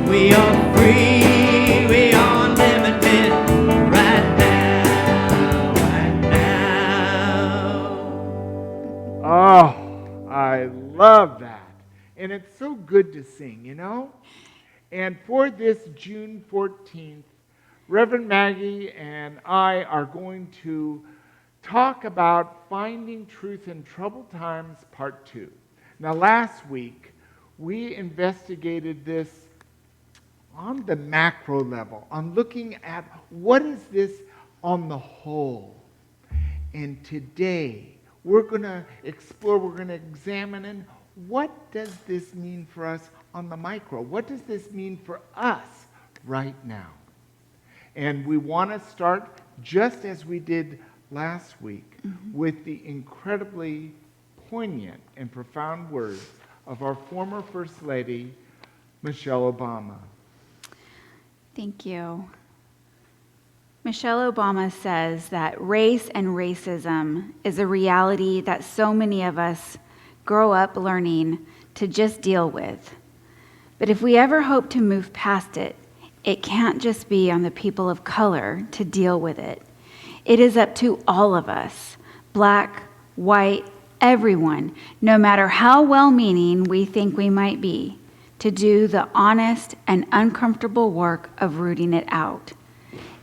We are free, we are unlimited right now, right now. Oh, I love that. And it's so good to sing, you know? And for this June 14th, Reverend Maggie and I are going to talk about Finding Truth in Troubled Times, Part 2. Now, last week, we investigated this on the macro level, on looking at what is this on the whole. And today, we're going to explore, we're going to examine in what does this mean for us on the micro? What does this mean for us right now? And we want to start, just as we did last week, with the incredibly poignant and profound words of our former First Lady, Michelle Obama. Thank you. Michelle Obama says that race and racism is a reality that so many of us grow up learning to just deal with. But if we ever hope to move past it, it can't just be on the people of color to deal with it. It is up to all of us, black, white, everyone, no matter how well-meaning we think we might be, to do the honest and uncomfortable work of rooting it out.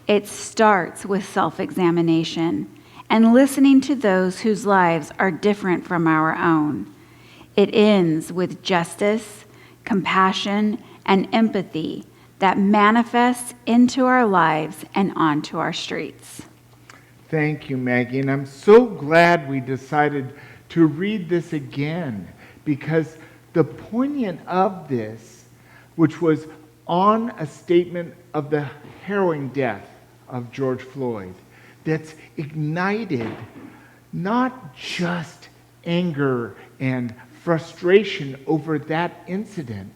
It starts with self-examination and listening to those whose lives are different from our own. It ends with justice, compassion, and empathy that manifests into our lives and onto our streets. Thank you, Maggie. And I'm so glad we decided to read this again, because the poignant of this, which was on a statement of the harrowing death of George Floyd, that's ignited not just anger and frustration over that incident,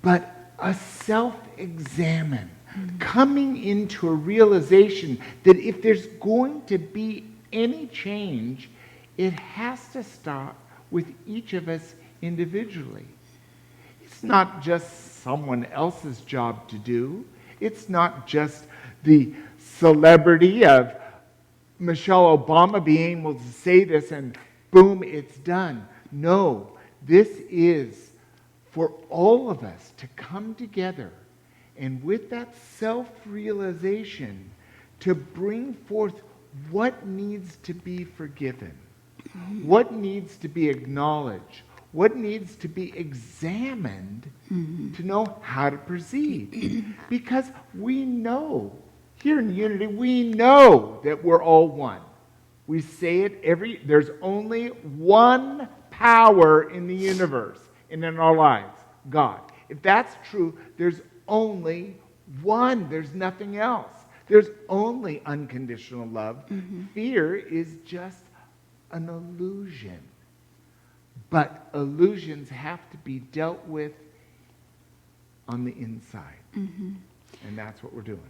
but a self-examine, coming into a realization that if there's going to be any change, it has to start with each of us individually. It's not just someone else's job to do. It's not just the celebrity of Michelle Obama being able to say this and boom, it's done. No, this is for all of us to come together and with that self-realization to bring forth what needs to be forgiven, what needs to be acknowledged, what needs to be examined to know how to proceed. Because we know, here in Unity, we know that we're all one. We say it there's only one power in the universe and in our lives, God. If that's true, there's only one. There's nothing else. There's only unconditional love. Fear is just an illusion. But illusions have to be dealt with on the inside. And that's what we're doing.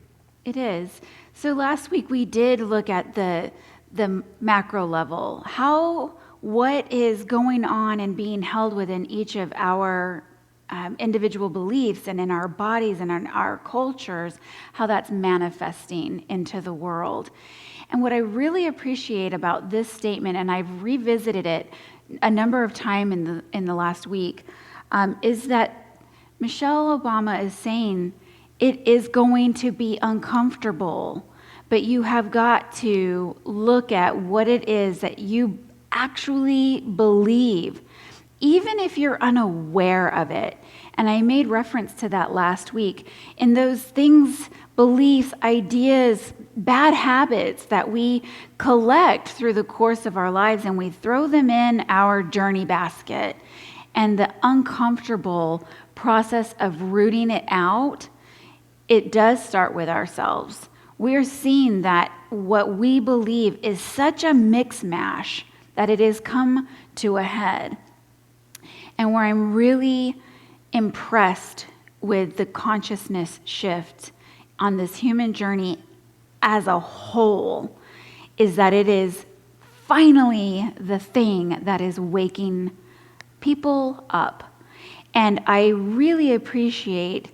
It is. So last week we did look at the macro level. What is going on and being held within each of our individual beliefs and in our bodies and in our cultures, how that's manifesting into the world. And what I really appreciate about this statement, and I've revisited it a number of times in the last week, is that Michelle Obama is saying it is going to be uncomfortable, but you have got to look at what it is that you actually believe, even if you're unaware of it. And I made reference to that last week. In those things, beliefs, ideas, bad habits that we collect through the course of our lives, and we throw them in our journey basket. And the uncomfortable process of rooting it out, it does start with ourselves. We're seeing that what we believe is such a mix mash that it has come to a head. And where I'm really impressed with the consciousness shift on this human journey as a whole is that it is finally the thing that is waking people up. And I really appreciate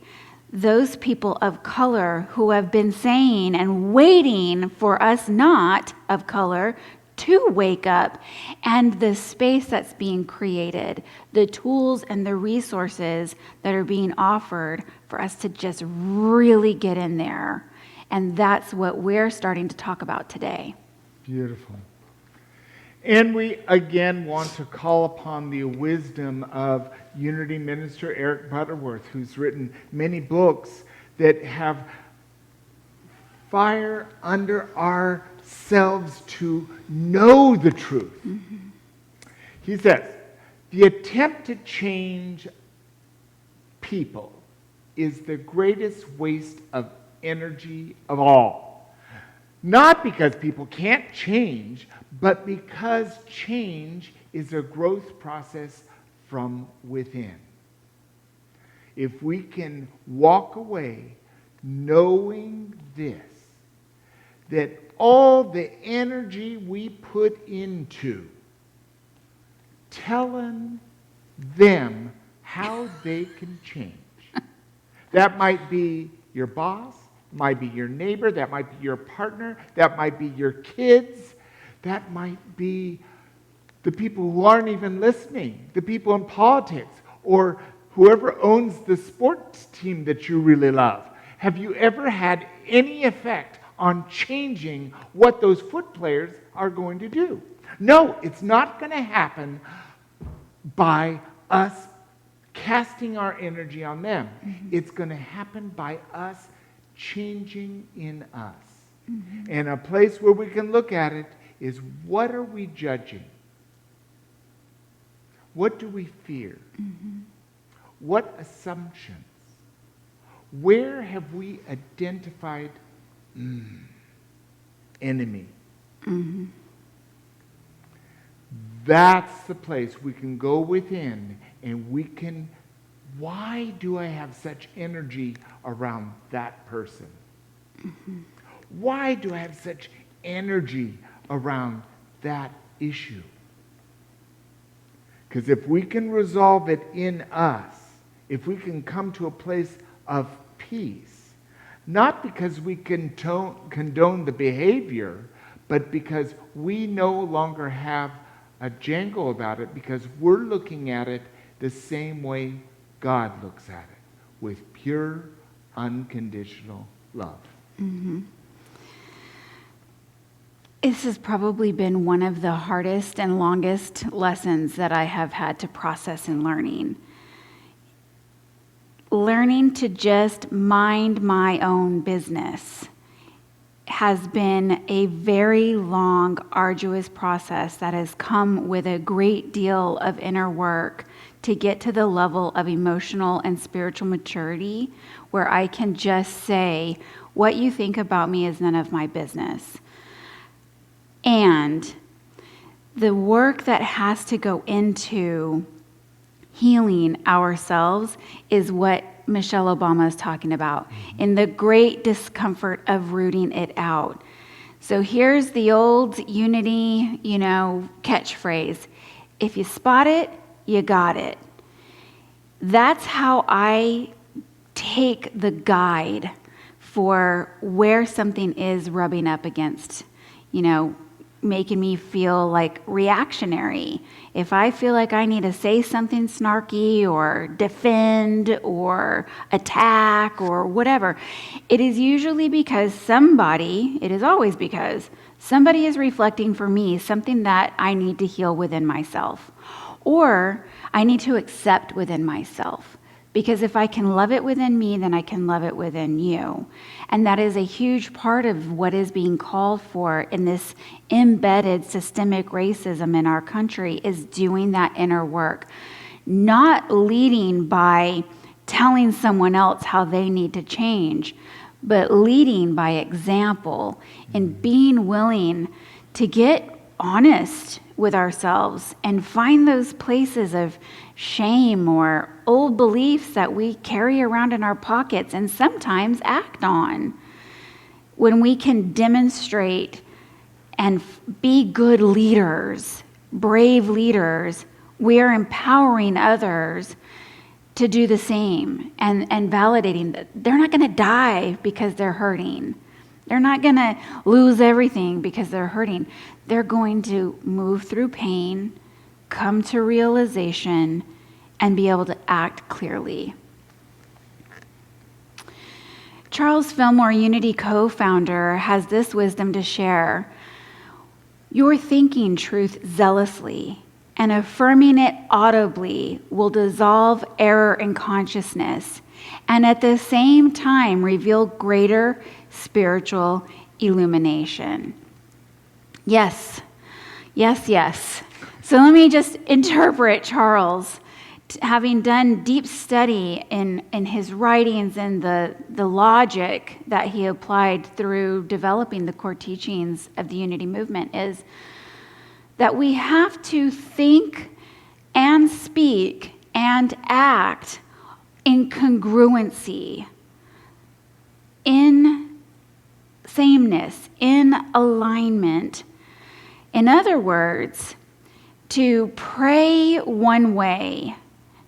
those people of color who have been saying and waiting for us not of color to wake up, and the space that's being created, the tools and the resources that are being offered for us to just really get in there. And that's what we're starting to talk about today. Beautiful. And we again want to call upon the wisdom of Unity Minister Eric Butterworth, who's written many books that have fire under ourselves to know the truth. Mm-hmm. He says, the attempt to change people is the greatest waste of energy of all. Not because people can't change, but because change is a growth process from within. If we can walk away knowing this, that all the energy we put into telling them how they can change, that might be your boss, might be your neighbor, that might be your partner, that might be your kids, that might be the people who aren't even listening, the people in politics, or whoever owns the sports team that you really love. Have you ever had any effect on changing what those foot players are going to do? No, it's not going to happen by us casting our energy on them. Mm-hmm. It's going to happen by us changing in us. Mm-hmm. And a place where we can look at it is, what are we judging? What do we fear? Mm-hmm. What assumptions? Where have we identified enemy? Mm-hmm. That's the place we can go within, and we can, why do I have such energy around that person? Mm-hmm. Why do I have such energy around that issue? Because if we can resolve it in us, if we can come to a place of peace, not because we condone the behavior, but because we no longer have a jangle about it, because we're looking at it the same way God looks at it, with pure, unconditional love. Mm-hmm. This has probably been one of the hardest and longest lessons that I have had to process in learning. Learning to just mind my own business has been a very long, arduous process that has come with a great deal of inner work to get to the level of emotional and spiritual maturity where I can just say, what you think about me is none of my business. And the work that has to go into healing ourselves is what Michelle Obama is talking about, in the great discomfort of rooting it out. So here's the old Unity, catchphrase. If you spot it, you got it. That's how I take the guide for where something is rubbing up against, making me feel like reactionary. If I feel like I need to say something snarky or defend or attack or whatever, it is usually because it is always because somebody is reflecting for me something that I need to heal within myself, or I need to accept within myself. Because if I can love it within me, then I can love it within you. And that is a huge part of what is being called for in this embedded systemic racism in our country, is doing that inner work. Not leading by telling someone else how they need to change, but leading by example and being willing to get honest with ourselves and find those places of shame or old beliefs that we carry around in our pockets and sometimes act on. When we can demonstrate and be good leaders, brave leaders, we are empowering others to do the same and validating that they're not going to die because they're hurting. They're not going to lose everything because they're hurting. They're going to move through pain, come to realization, and be able to act clearly. Charles Fillmore, Unity co-founder, has this wisdom to share. Your thinking truth zealously and affirming it audibly will dissolve error in consciousness and at the same time reveal greater spiritual illumination. Yes, yes, yes. So let me just interpret Charles, having done deep study in his writings and the logic that he applied through developing the core teachings of the Unity movement, is that we have to think and speak and act in congruency, in sameness, in alignment. In other words, to pray one way,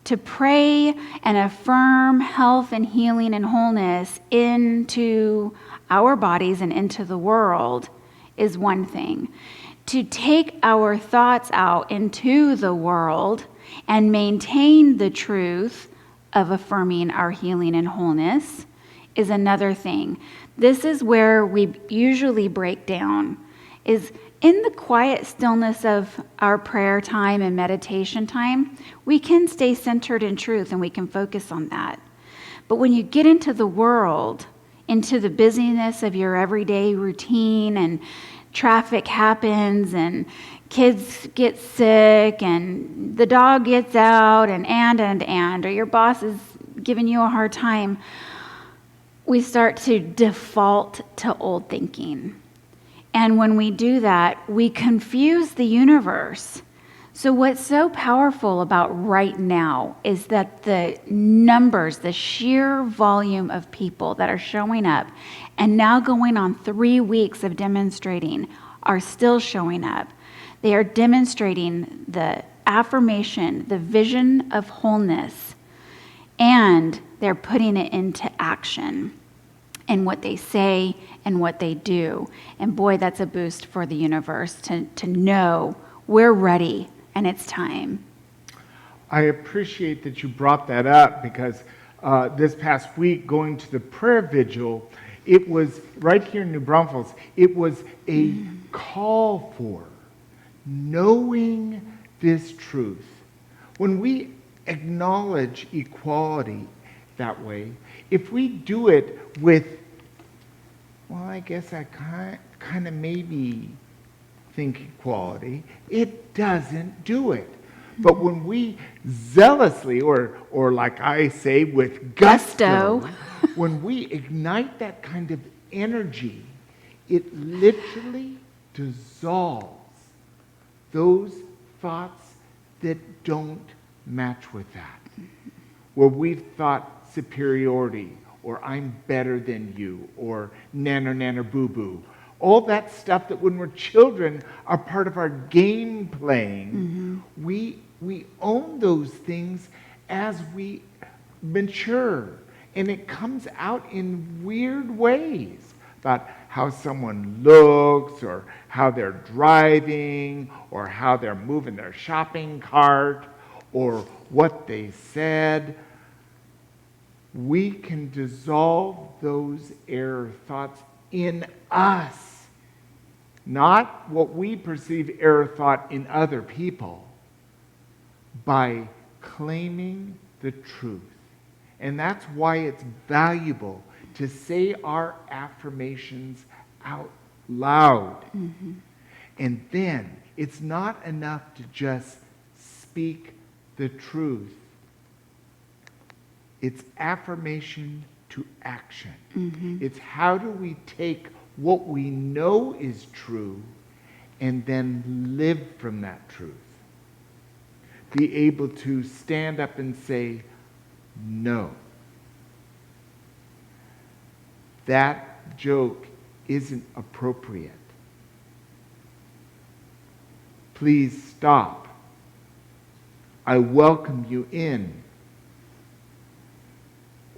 to pray and affirm health and healing and wholeness into our bodies and into the world is one thing. To take our thoughts out into the world and maintain the truth of affirming our healing and wholeness is another thing. This is where we usually break down, is in the quiet stillness of our prayer time and meditation time, we can stay centered in truth and we can focus on that. But when you get into the world, into the busyness of your everyday routine, and traffic happens and kids get sick and the dog gets out and, or your boss is giving you a hard time, we start to default to old thinking. And when we do that, we confuse the universe. So what's so powerful about right now is that the numbers, the sheer volume of people that are showing up and now going on 3 weeks of demonstrating are still showing up. They are demonstrating the affirmation, the vision of wholeness, and they're putting it into action in what they say and what they do. And boy, that's a boost for the universe to know we're ready and it's time. I appreciate that you brought that up, because this past week, going to the prayer vigil, it was right here in New Braunfels, it was a call for knowing this truth. When we acknowledge equality that way, if we do it with, well, I guess I kind of maybe think equality, it doesn't do it. But when we zealously, or like I say, with gusto, when we ignite that kind of energy, it literally dissolves those thoughts that don't match with that. Where we've thought superiority, or I'm better than you, or nanner boo boo. All that stuff that when we're children are part of our game playing, we own those things as we mature. And it comes out in weird ways about how someone looks, or how they're driving, or how they're moving their shopping cart, or what they said. We can dissolve those error thoughts in us, not what we perceive error thought in other people, by claiming the truth. And that's why it's valuable to say our affirmations out loud. And then it's not enough to just speak the truth. It's affirmation to action. It's how do we take what we know is true and then live from that truth. Be able to stand up and say, no. That joke isn't appropriate. Please stop. I welcome you in.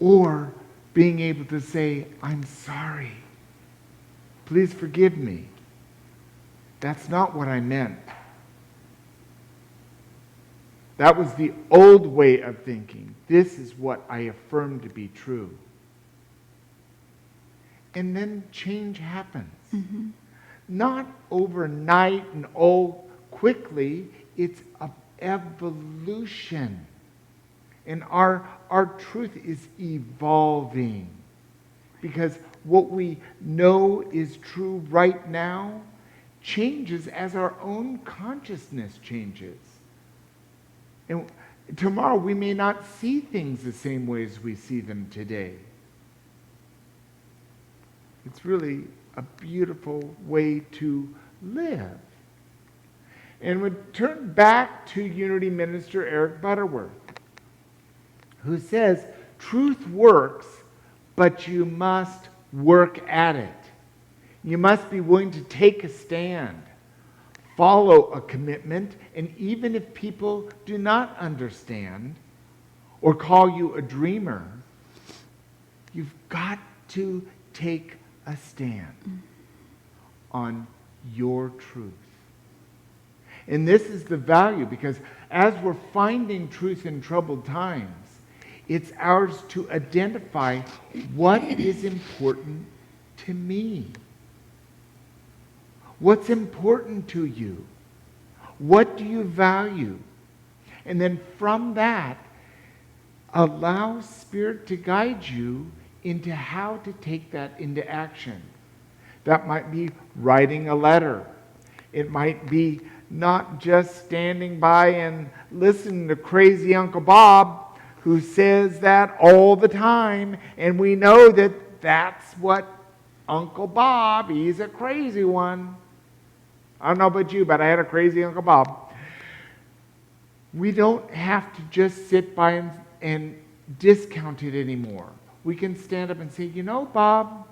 or being able to say, I'm sorry. Please forgive me. That's not what I meant. That was the old way of thinking. This is what I affirm to be true. And then change happens. Mm-hmm. Not overnight and all quickly. It's an evolution. And our truth is evolving. Because what we know is true right now changes as our own consciousness changes. And tomorrow we may not see things the same way as we see them today. It's really a beautiful way to live. And we turn back to Unity Minister Eric Butterworth, who says, truth works, but you must work at it. You must be willing to take a stand, follow a commitment, and even if people do not understand or call you a dreamer, you've got to take a stand on your truth. And this is the value, because as we're finding truth in troubled times, it's ours to identify what is important to me. What's important to you? What do you value? And then from that, allow Spirit to guide you into how to take that into action. That might be writing a letter. It might be not just standing by and listening to crazy Uncle Bob, who says that all the time, and we know that that's what Uncle Bob, he's a crazy one. I don't know about you, but I had a crazy Uncle Bob. We don't have to just sit by and discount it anymore. We can stand up and say, you know, Bob,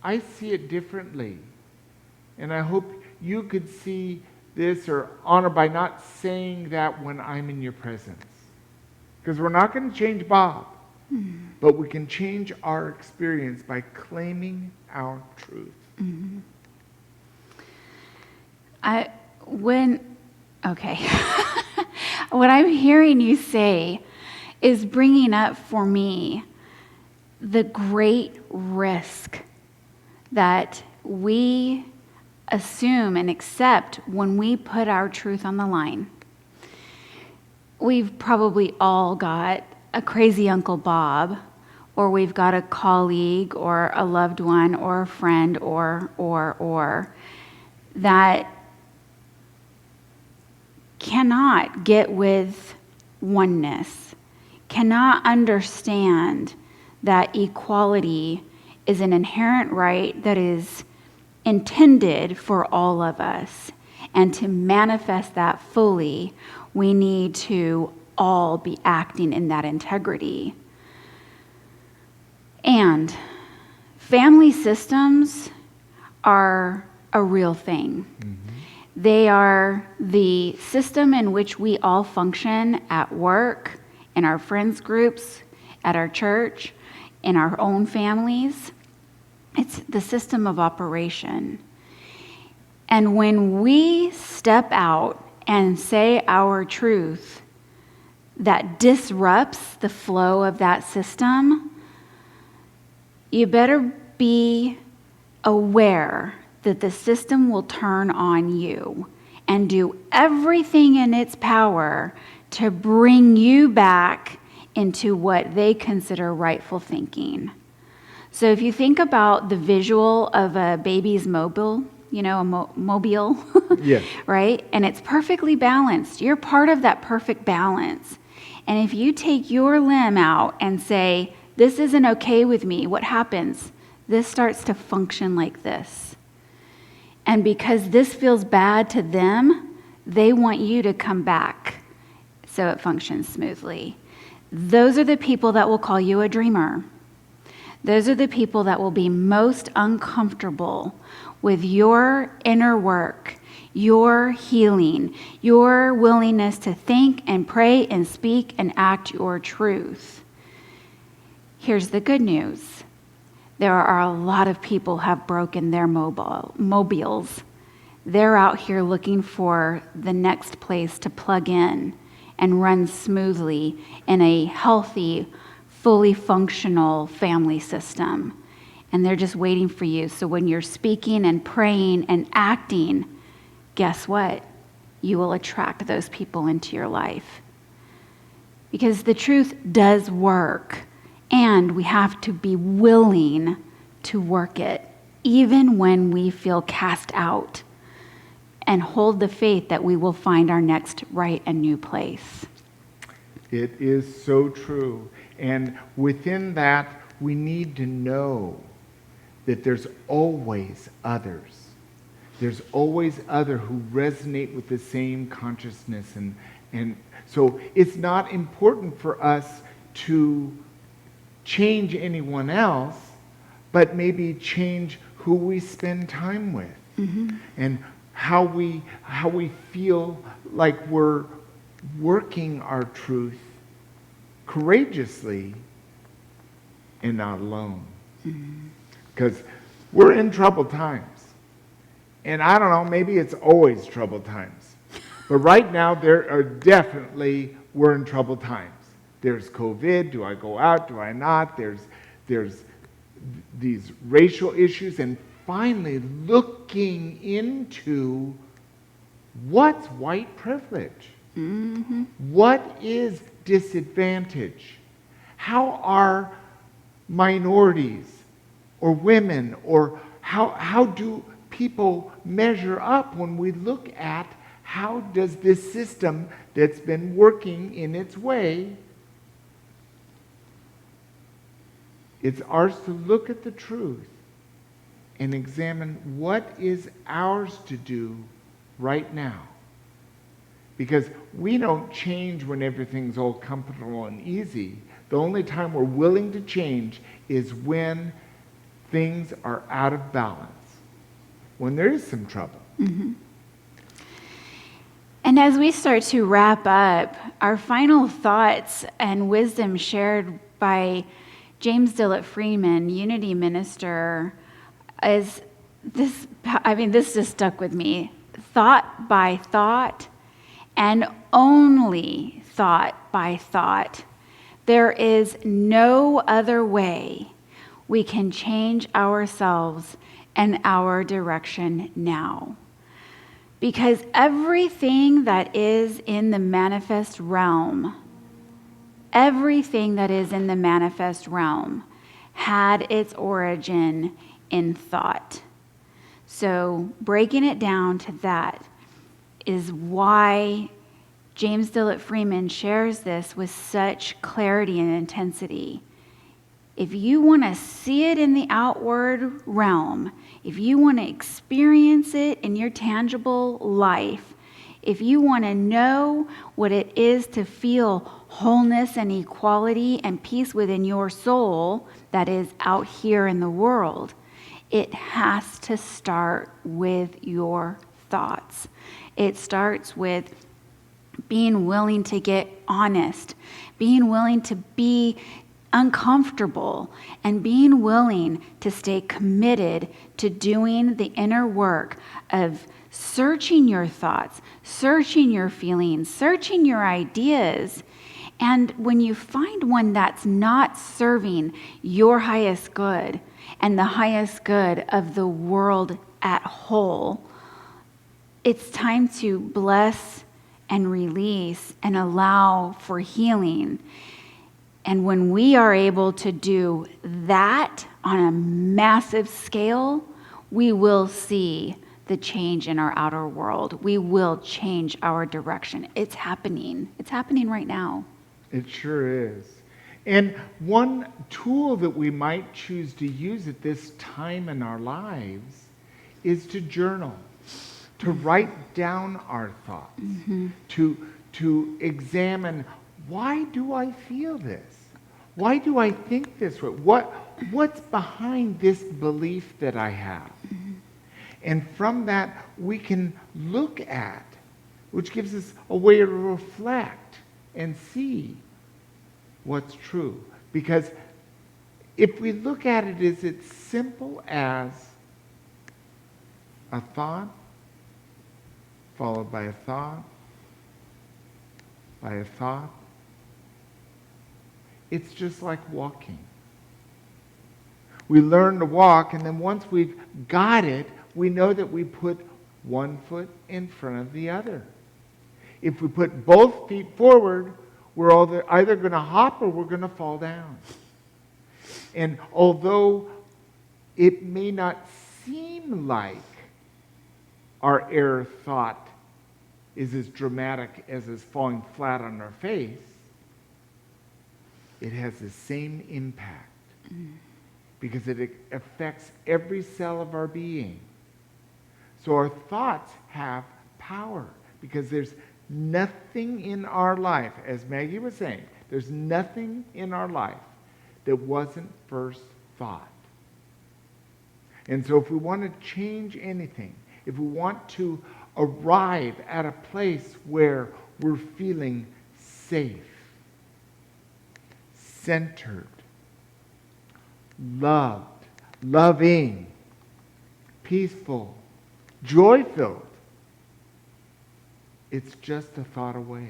I see it differently. And I hope you could see this or honor by not saying that when I'm in your presence. Because we're not going to change Bob, but we can change our experience by claiming our truth. Mm-hmm. What I'm hearing you say is bringing up for me the great risk that we assume and accept when we put our truth on the line. We've probably all got a crazy Uncle Bob, or we've got a colleague or a loved one or a friend or that cannot get with oneness, cannot understand that equality is an inherent right that is intended for all of us. And to manifest that fully, we need to all be acting in that integrity. And family systems are a real thing. Mm-hmm. They are the system in which we all function at work, in our friends groups, at our church, in our own families. It's the system of operation. And when we step out and say our truth that disrupts the flow of that system, you better be aware that the system will turn on you and do everything in its power to bring you back into what they consider rightful thinking. So if you think about the visual of a baby's mobile, a mobile, Yes. right? And it's perfectly balanced. You're part of that perfect balance. And if you take your limb out and say, this isn't okay with me, what happens? This starts to function like this. And because this feels bad to them, they want you to come back so it functions smoothly. Those are the people that will call you a dreamer. Those are the people that will be most uncomfortable with your inner work, your healing, your willingness to think and pray and speak and act your truth. Here's the good news. There are a lot of people who have broken their mobiles. They're out here looking for the next place to plug in and run smoothly in a healthy, fully functional family system. And they're just waiting for you. So when you're speaking and praying and acting, guess what? You will attract those people into your life. Because the truth does work, and we have to be willing to work it, even when we feel cast out, and hold the faith that we will find our next right and new place. It is so true. And within that, we need to know that there's always others. There's always others who resonate with the same consciousness. And so it's not important for us to change anyone else, but maybe change who we spend time with. Mm-hmm. And how we feel like we're working our truth courageously and not alone. Because we're in troubled times. And I don't know, maybe it's always troubled times. But right now, we're in troubled times. There's COVID, do I go out, do I not? There's these racial issues, and finally looking into what's white privilege? Mm-hmm. What is disadvantage? How are minorities or women, or how do people measure up when we look at how does this system that's been working in its way? It's ours to look at the truth and examine what is ours to do right now. Because we don't change when everything's all comfortable and easy. The only time we're willing to change is when things are out of balance, when there is some trouble. Mm-hmm. And as we start to wrap up, our final thoughts and wisdom shared by James Dillett Freeman, Unity Minister, is this, this just stuck with me. Thought by thought, and only thought by thought. There is no other way we can change ourselves and our direction now. Because everything that is in the manifest realm, had its origin in thought. So breaking it down to that is why James Dillett Freeman shares this with such clarity and intensity. If you want to see it in the outward realm, if you want to experience it in your tangible life, if you want to know what it is to feel wholeness and equality and peace within your soul that is out here in the world, it has to start with your thoughts. It starts with being willing to get honest, being willing to be uncomfortable, and being willing to stay committed to doing the inner work of searching your thoughts, searching your feelings, searching your ideas. And when you find one that's not serving your highest good and the highest good of the world at whole, it's time to bless and release and allow for healing. And when we are able to do that on a massive scale, we will see the change in our outer world. We will change our direction. It's happening. It's happening right now. It sure is. And one tool that we might choose to use at this time in our lives is to journal, to write down our thoughts, to examine, why do I feel this? Why do I think this way? What's behind this belief that I have? And from that, we can look at, which gives us a way to reflect and see what's true. Because if we look at it as it's simple as a thought, followed by a thought, by a thought, it's just like walking. We learn to walk, and then once we've got it, we know that we put one foot in front of the other. If we put both feet forward, we're either going to hop or we're going to fall down. And although it may not seem like our error thought is as dramatic as is falling flat on our face, it has the same impact because it affects every cell of our being. So our thoughts have power because there's nothing in our life, as Maggie was saying, there's nothing in our life that wasn't first thought. And so if we want to change anything, if we want to arrive at a place where we're feeling safe, centered, loved, loving, peaceful, joy-filled, it's just a thought away.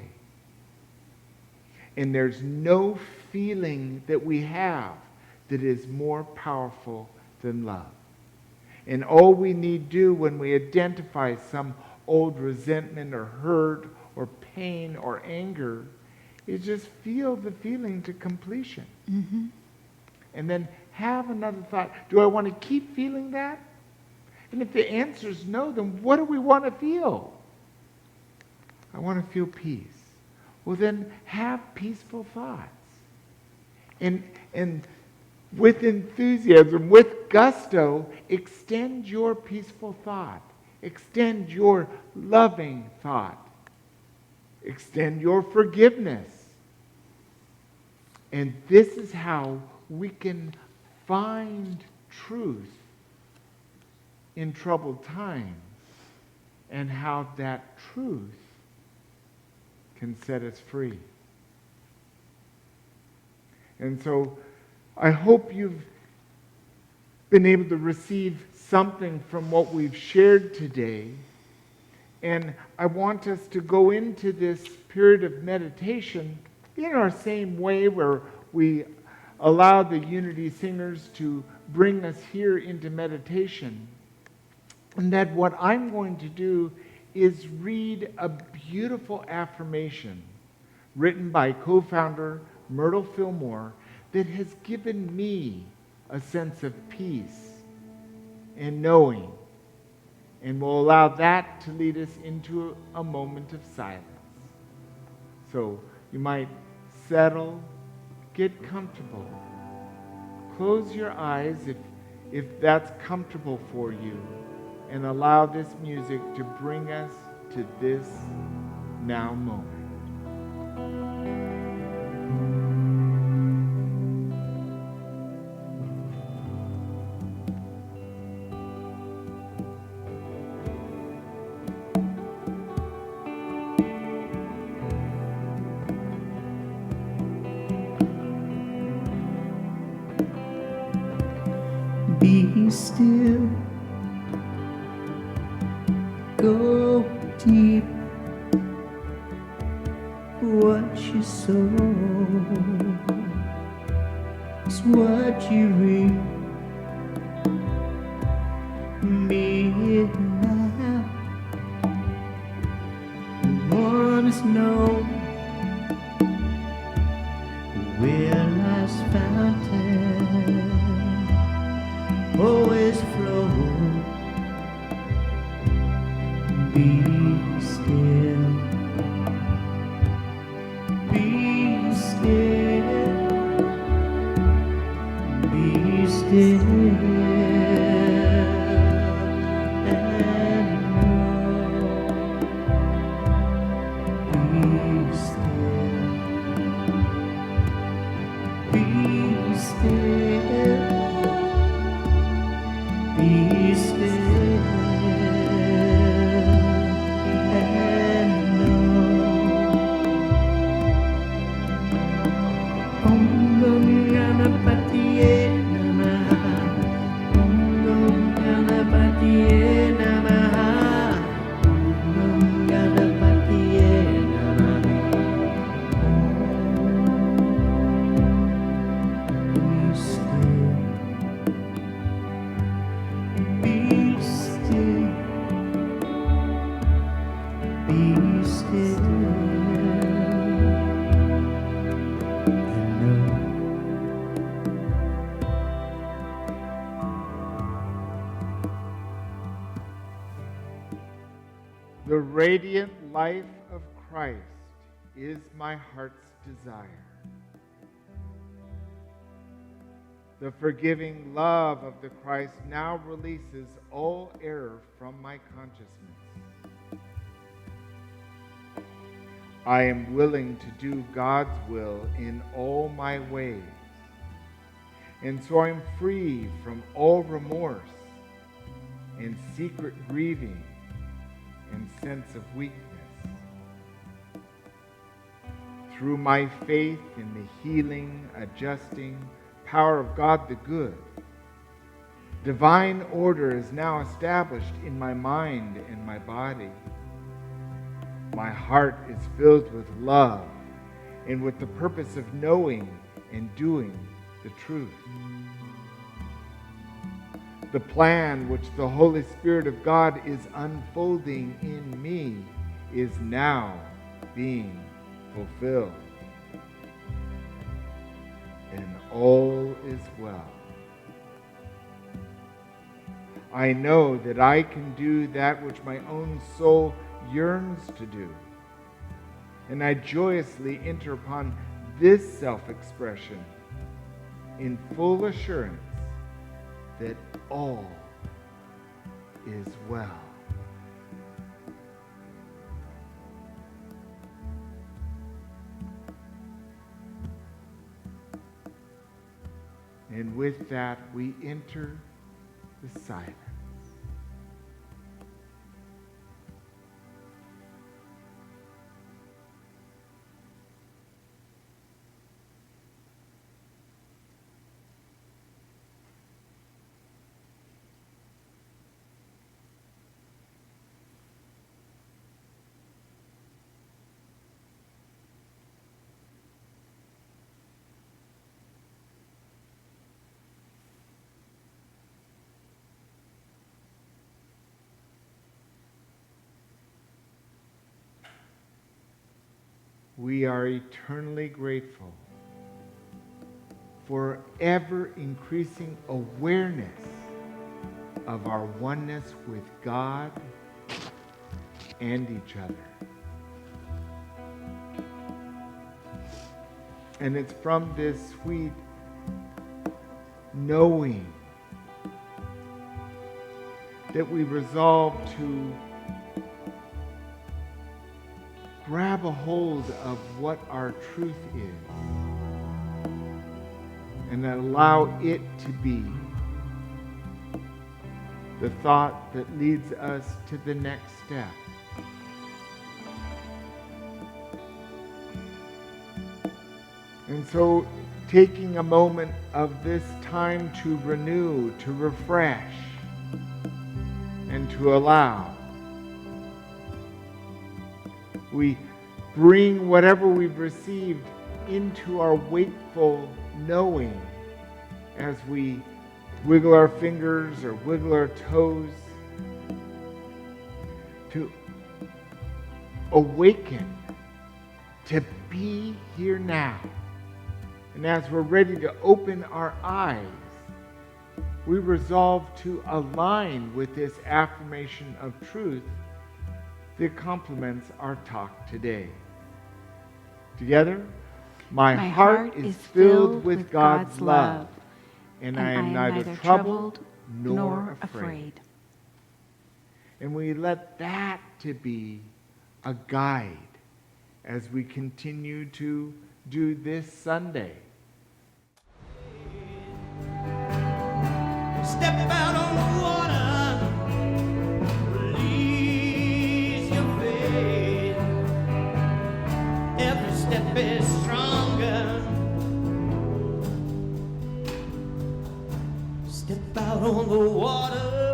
And there's no feeling that we have that is more powerful than love. And all we need do when we identify some old resentment or hurt or pain or anger is just feel the feeling to completion. Mm-hmm. And then have another thought. Do I want to keep feeling that? And if the answer is no, then what do we want to feel? I want to feel peace. Well, then have peaceful thoughts. And with enthusiasm, with gusto, extend your peaceful thought. Extend your loving thought. Extend your forgiveness. And this is how we can find truth in troubled times, and how that truth can set us free. And so I hope you've been able to receive something from what we've shared today. And I want us to go into this period of meditation in our same way where we allow the Unity singers to bring us here into meditation. And that what I'm going to do is read a beautiful affirmation written by co-founder Myrtle Fillmore that has given me a sense of peace and knowing, and will allow that to lead us into a moment of silence. So you might settle, get comfortable, close your eyes if that's comfortable for you, and allow this music to bring us to this now moment. Be still, go deep, what you sow is what you reap. Me now, one is known, where life's fountain always flow. Be still, be still, be still, and know. Be still, be still. Be still and know. Om Gam Ganapatiye The radiant life of Christ is my heart's desire. The forgiving love of the Christ now releases all error from my consciousness. I am willing to do God's will in all my ways. And so I'm free from all remorse and secret grieving and sense of weakness. Through my faith in the healing, adjusting power of God the good, divine order is now established in my mind and my body. My heart is filled with love and with the purpose of knowing and doing the truth. The plan which the Holy Spirit of God is unfolding in me is now being fulfilled. And all is well. I know that I can do that which my own soul yearns to do. And I joyously enter upon this self-expression in full assurance that all is well. And with that, we enter the silence. We are eternally grateful for ever-increasing awareness of our oneness with God and each other. And it's from this sweet knowing that we resolve to grab a hold of what our truth is and allow it to be the thought that leads us to the next step. And so taking a moment of this time to renew, to refresh, and to allow, we bring whatever we've received into our wakeful knowing as we wiggle our fingers or wiggle our toes to awaken, to be here now. And as we're ready to open our eyes, we resolve to align with this affirmation of truth that complements our talk today. Together, my heart is filled with God's love, and I am neither troubled nor afraid. And we let that to be a guide as we continue to do this Sunday. Step out on the water, release your faith. Every step is stronger. Step out on the water.